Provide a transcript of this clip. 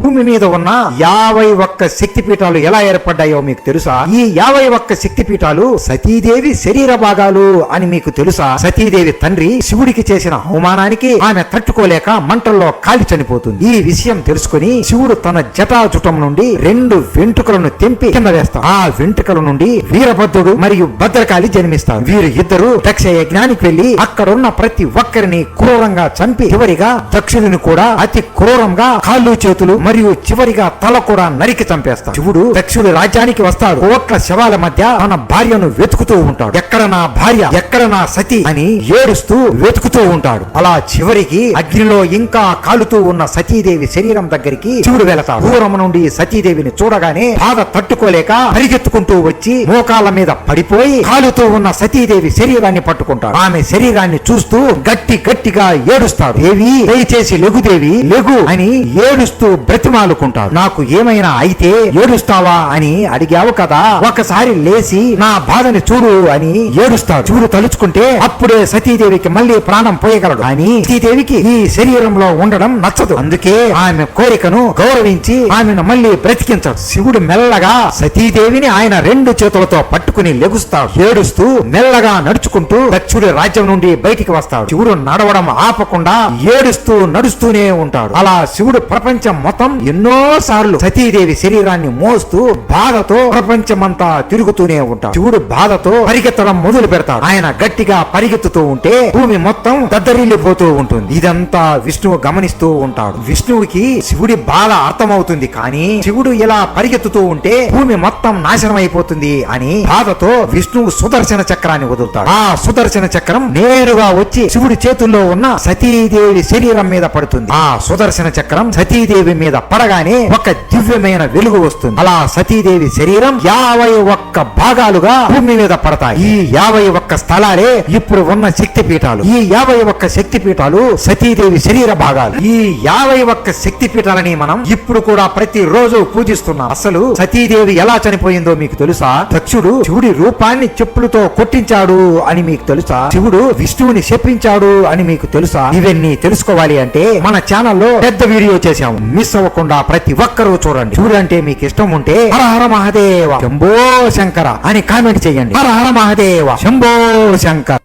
భూమి మీద ఉన్న 51 శక్తిపీఠాలు ఎలా ఏర్పడ్డాయో మీకు తెలుసా? ఈ 51 శక్తిపీఠాలు సతీదేవి శరీర భాగాలు అని మీకు తెలుసా? సతీదేవి తండ్రి శివుడికి చేసిన అవమానానికి ఆమె తట్టుకోలేక మంటల్లో కాలి చనిపోతుంది. ఈ విషయం తెలుసుకుని శివుడు తన జటాజుటం నుండి 2 వెంట్రుకలను తెంపి కింద వేస్తాడు. ఆ వెంట్రుకల నుండి వీరభద్రుడు మరియు భద్రకాళి జన్మిస్తారు. వీరు ఇద్దరు దక్ష యజ్ఞానికి వెళ్లి అక్కడున్న ప్రతి ఒక్కరిని క్రూరంగా చంపి చివరిగా దక్షుడిని కూడా అతి క్రూరంగా కాళ్ళు చేతులు మరియు చివరిగా తల కూడా నరికి చంపేస్తాడు. శివుడు దక్షుడి రాజ్యానికి వస్తాడు. కోట్ల శవాల మధ్య తన భార్యను వెతుకుతూ ఉంటాడు. ఎక్కడ నా భార్య, ఎక్కడ నా సతి అని ఏడుస్తూ వెతుకుతూ ఉంటాడు. అలా చివరికి అగ్నిలో ఇంకా కాలుతూ ఉన్న సతీదేవి శరీరం దగ్గరికి శివుడు వెళతాడు. దూరం నుండి సతీదేవిని చూడగానే బాధ తట్టుకోలేక పరిగెత్తుకుంటూ వచ్చి మోకాళ్ళ మీద పడిపోయి కాలుతూ ఉన్న సతీదేవి శరీరాన్ని పట్టుకుంటాడు. ఆమె శరీరాన్ని చూస్తూ గట్టిగా ఏడుస్తాడు. దేవి దయచేసి లెగుదేవి లెగు అని ఏడుస్తూ బ్రతిమాలుకుంటాడు. నాకు ఏమైనా అయితే ఏడుస్తావా అని అడిగావు కదా, ఒకసారి లేచి నా బాధని చూడు అని ఏడుస్తాడు. చూడు తలుచుకుంటే అప్పుడే సతీదేవికి మళ్ళీ ప్రాణం పోయగలడు. అని సతీదేవికి ఈ శరీరంలో ఉండడం నచ్చదు. అందుకే ఆమె కోరికను గౌరవించి ఆమెను మళ్ళీ బ్రతికించాడు. శివుడు మెల్లగా సతీదేవిని ఆయన 2 చేతులతో పట్టుకుని లెగుస్తాడు. ఏడుస్తూ మెల్లగా నడుచుకుంటూ దక్షుడి రాజ్యం నుండి బయటికి వస్తాడు. శివుడు నడవడం ఆపకుండా ఏడుస్తూ నడుస్తూనే ఉంటాడు. అలా శివుడు ప్రపంచం మొత్తం ఎన్నో సార్లు సతీదేవి శరీరాన్ని మోస్తూ బాధతో ప్రపంచమంతా తిరుగుతూనే ఉంటాడు. శివుడు బాధతో పరిగెత్తడం మొదలు పెడతాడు. ఆయన గట్టిగా పరిగెత్తుతూ ఉంటే భూమి మొత్తం దద్దరిల్లిపోతూ ఉంటుంది. ఇదంతా విష్ణువు గమనిస్తూ ఉంటాడు. విష్ణువుకి శివుడి బాధ అర్థమవుతుంది. కానీ శివుడు ఇలా పరిగెత్తుతూ ఉంటే భూమి మొత్తం నాశనం అయిపోతుంది అని బాధతో విష్ణువు సుదర్శన చక్రాన్ని వదులుతాడు. ఆ సుదర్శన చక్రం నేరుగా వచ్చి శివుడి చేతుల్లో ఉన్న సతీదేవి శరీరం మీద పడుతుంది. ఆ సుదర్శన చక్రం సతీదేవి మీద పడగానే ఒక దివ్యమైన వెలుగు వస్తుంది. అలా సతీదేవి శరీరం 51 భాగాలుగా భూమి మీద పడతాయి. ఈ 51 స్థలాలే ఇప్పుడు ఉన్న శక్తి పీఠాలు. ఈ 51 శక్తి పీఠాలు సతీదేవి శరీర భాగాలు. ఈ 51 శక్తి పీఠాలని మనం ఇప్పుడు కూడా ప్రతి రోజు పూజిస్తున్నాం. అసలు సతీదేవి ఎలా చనిపోయిందో మీకు తెలుసా? దక్షుడు శివుడి రూపాన్ని చెప్పులతో కొట్టించాడు అని మీకు తెలుసా? శివుడు విష్ణువుని శపించాడు అని మీకు తెలుసా? ఇవన్నీ తెలుసుకోవాలి అంటే మన ఛానల్లో పెద్ద వీడియో చేశాము. మిస్ అవ్వకుండా ప్రతి ఒక్కరూ చూడండి. చూడంటే మీకు ఇష్టం ఉంటే హర హర మహాదేవ శంభో శంకర అని కామెంట్ చేయండి. హర హర మహాదేవ శంభో శంకర.